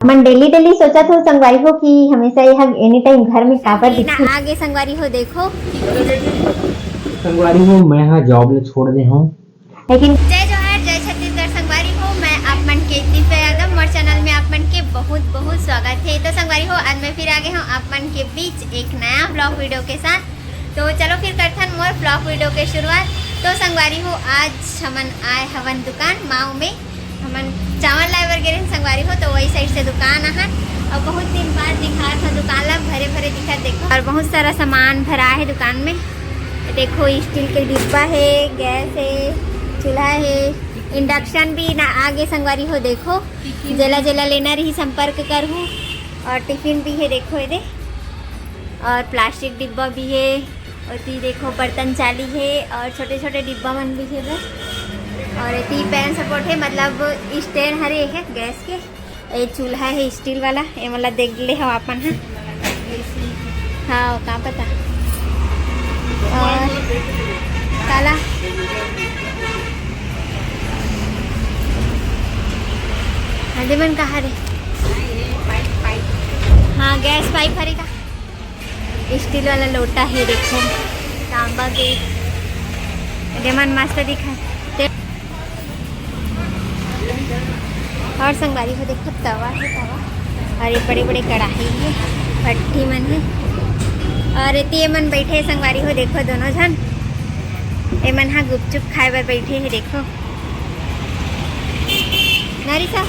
मन daily daily सोचा था संगवारी हो कि हमेशा यह एनी टाइम घर में काबर दिखती आगे संगवारी हो देखो। संगवारी हो मैं हाँ जॉब ले छोड़ दे हूँ, लेकिन जय जोहार जय छत्तीसगढ़ संगवारी हो। मैं आप मन के दिव्या यादव मोर चैनल में आप मन के बहुत बहुत स्वागत है। तो संगवारी हो आज मैं फिर आ गई हूँ आप मन के बीच एक नया ब्लॉग वीडियो के साथ। तो चलो फिर करते हैं मोर ब्लॉग वीडियो के शुरुआत। तो संगवारी हो आज हमन आए हवन दुकान माऊ में, हमन चावल लाए बर गिरे संगवारी हो। तो वही साइड से दुकान है और बहुत दिन बाद दिखा था दुकान ला भरे भरे दिखा देखो, और बहुत सारा सामान भरा है दुकान में। देखो स्टील के डिब्बा है, गैस है, चूल्हा है, इंडक्शन भी ना आगे संगवारी हो देखो। जेला जेला लेना रही संपर्क करूँ। और टिफिन भी है देखो ये, और प्लास्टिक डिब्बा भी है, और ती देखो बर्तन चाली है, और छोटे छोटे डिब्बा मन भी है बस। और ये पैन सपोर्ट है, मतलब स्टैंड हरे है गैस के। ये चूल्हा है स्टील वाला, ये मतलब देख ले हो अपन है। हाँ कहाँ पता। और काला हल्दी मन कहाँ रे? हाँ गैस पाइप हरे का स्टील वाला लोटा है देखो, तांबा के मन मस्त दिखा। और संगवारी को देखो तवा है, तवा और ये बड़े बड़े कढ़ाई है, भट्टी मन है। और ये मन बैठे है संगवारी हो देखो दोनों जन। ये मन हाँ गुपचुप खाए बर बैठे है देखो। नरिसा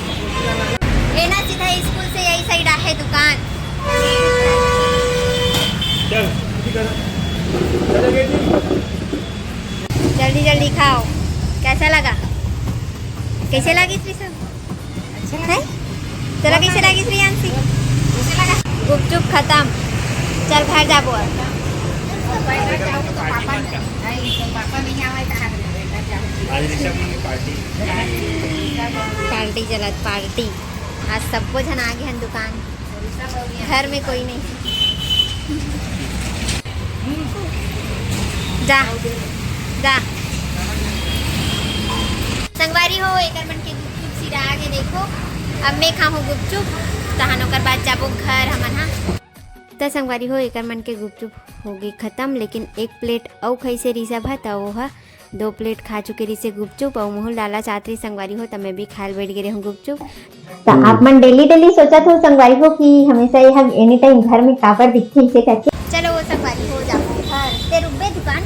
लेना सीधा स्कूल से यही साइड है दुकान। जल्दी जल्दी खाओ। कैसा लगा? कैसे लगी त्रिशा? अच्छा है? चलो कैसे लगी श्रेयांशी? कैसे लगा? गुपचुप खत्म, चल घर जाबो अब। पार्टी चलत पार्टी। आज सबको जन आ गए हैं दुकान, घर में कोई नहीं। जा जा संगवारी हो एक मन के गुपचुप सिरा आगे देखो। अब मैं खाऊँ गुपचुप तहन ओकर बाद जाबो घर हमन। हाँ तो संगवारी हो एक मन के गुपचुप हो गई खत्म, लेकिन एक प्लेट और खैसे रिसा भात और 2 प्लेट खा चुके रिसे गुपचुप और मुँह डाला चाहती संगवारी हो। तो मैं भी खाल बैठ गए हूँ गुपचुप। तो आप मन डेली डेली सोचा था संगवारी हो कि हमेशा यह एनी टाइम घर में काबर दिखती इसे करके। चलो वो संगवारी हो जाओ घर ते रुबे दुकान।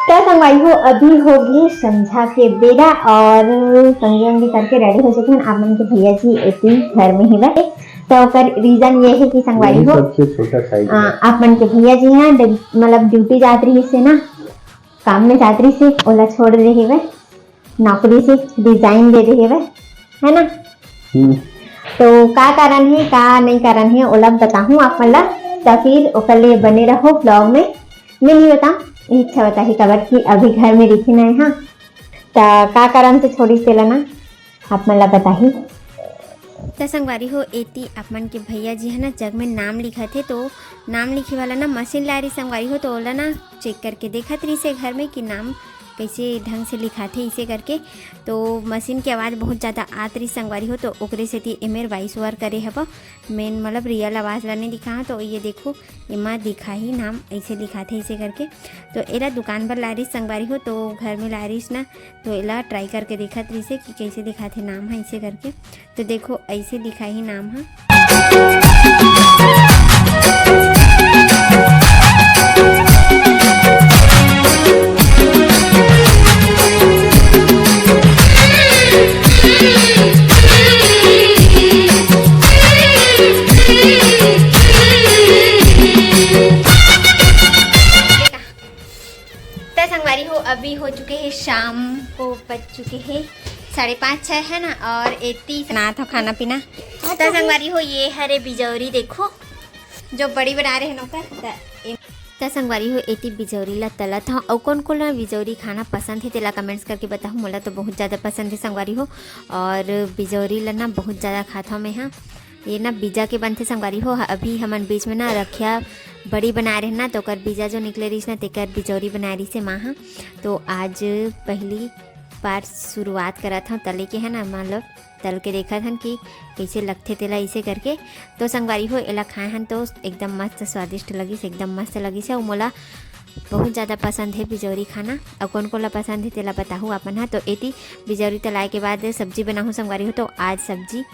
तो संगवारी हो अभी हो गई संझा के बेरा और संगे करके रेडी हो चुके हैं। आप मन के भैया जी एती घर में ही बैठे। तो कर रीजन ये है कि संगवारी हो आप मन के भैया जी हैं मतलब ड्यूटी जात रही से ना, काम में जात रही से ओला छोड़ रहे हुए, नौकरी से डिजाइन दे रहे हुए है ना। तो का कारण है का नहीं कारण है ओला बताऊँ आप मन ला, तो फिर ओकर लिए बने रहो ब्लॉग में। मैं नहीं बताऊँ, इच्छा बता ही कबर की अभी घर में दिखी नहीं। हाँ तो का कारण से छोड़ी से ना आप मन ला बता ही। तो संगवारी हो एती आप मन के भैया जी है ना जग में नाम लिखा थे। तो नाम लिखे वाला ना मशीन ला रही संगवारी हो, तो ओला ना चेक करके देखा रही से घर में कि नाम कैसे ढंग से लिखा थे इसे करके। तो मशीन की आवाज़ बहुत ज़्यादा आत रही संगवारी हो, तो ओकरे से थी एमेर वॉइस ओवर करे हब मेन मतलब रियल आवाज़ ला नहीं दिखा। तो ये देखो एमा दिखा ही नाम ऐसे लिखा थे इसे करके। तो एला दुकान पर ला रही संगवारी हो, तो घर में ला रही ना, तो एला ट्राई करके देखा रही से कि कैसे दिखा थे नाम है इसे करके। तो देखो ऐसे लिखा ही नाम है। संगवारी हो अभी हो चुके हैं शाम को, बज चुके हैं 5:30-6 है ना। और इतनी ना था खाना पीना। तो संगवारी हो ये हरे बिजौरी देखो जो बड़ी बना रहे हैं नौकर। तो संगवारी हो इतनी बिजौरी ला तला था। और कौन कौन ला बिजौरी खाना पसंद है तेला कमेंट्स करके बताओ। मोला तो बहुत ज़्यादा पसंद है संगवारी हो, और बिजौरी ला ना बहुत ज़्यादा खाता हूँ मैं। हाँ ये ना बीजा के बनते संगवारी हो। अभी हमन बीच में ना रखिया बड़ी बना रहे ना, तो कर बीजा जो निकले रही ना तेकर बिजौरी बना रही से माँ। तो आज पहली बार शुरुआत करा था तले के है ना, मतलब तल के देखा था कि कैसे लगते तेला इसे करके। तो संगवारी हो एला खाए हन तो एकदम मस्त स्वादिष्ट लगी, एकदम मस्त लगी से। और मोला बहुत ज़्यादा पसंद है बिजौरी खाना। और कौन कौन ला पसंद है तेला बताहूँ अपन। हाँ तो एती बिजौरी तलाए के बाद सब्जी बनाहूँ संगवारी हो। तो आज सब्जी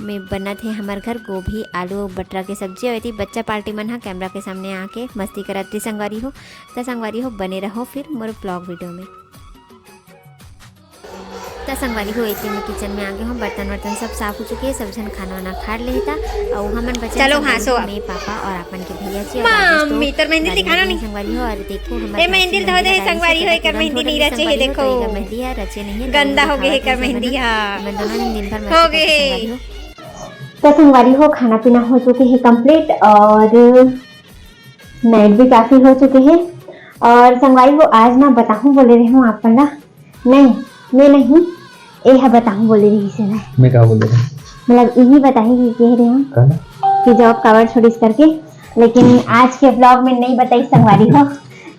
में बनत है हमार घर गोभी आलू और बटरा के सब्जी। और यदि बच्चा पार्टी मन हा कैमरा के सामने आके मस्ती करत थी संगवारी हो। तो संगवारी हो बने रहो फिर मोर ब्लॉग वीडियो में। तो संगवारी हो इतने में किचन में आ गए हूँ, बर्तन वर्तन सब साफ हो चुके हैं, सब जन खाना वाना खा लेता। और हमन बच्चे चलो हाँ सो मैं पापा और अपन के भैया जी मम्मी तोर मेहंदी दिखाना नहीं संगवारी हो। और देखो हमारे ए मेहंदी धो दे संगवारी हो, एकर मेहंदी नहीं रचे है देखो मेहंदी है रचे नहीं है, गंदा हो गए एकर मेहंदी। हां मैं दोनों दिन भर हो गए। तो संगवारी हो खाना पीना हो चुके हैं कंप्लीट और नाइट भी काफी हो चुके हैं। और संगवारी हो आज ना बताऊं बोले रही हूँ आपन ला, नहीं मैं नहीं ए है बताऊं बोले रही से मैं क्या बोल रहा हूँ, मतलब यही बताई कि कह रही हूँ कहना कि जॉब कवर छोड़ीस करके, लेकिन आज के ब्लॉग में नहीं बताई संगवारी हो।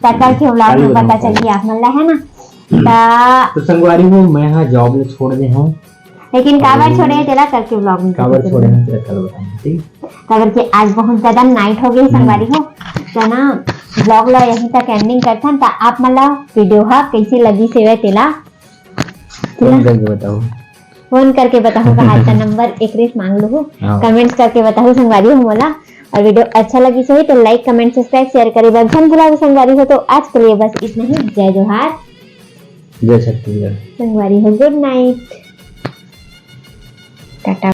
कल के ब्लॉग में पता चली आप मन ला है ना। तो संगवारी हो मैं हाँ जॉब ले छोड़ दे हूँ, लेकिन काबर छोड़े हैं तेरा करके ब्लॉग में काबर छोड़े हैं तेरा कल बताऊंगा, ठीक। काबर के आज बहुत ज्यादा नाइट हो गई संगवारी हो। तो ना ब्लॉग ला यहीं तक एंडिंग करता तो आप मला वीडियो हा कैसी लगी सेवे तेला फोन करके बताओ, फोन करके बताओ कहा था नंबर एक रेस मांग लो, हाँ। कमेंट्स करके बताओ संगवारी हो मोला। और वीडियो अच्छा लगी सही तो लाइक कमेंट सब्सक्राइब शेयर करे बगन भुला संगवारी हो। तो आज के लिए बस इतना ही। जय जोहार, जय छत्तीसगढ़। संगवारी हो गुड नाइट, टाटा।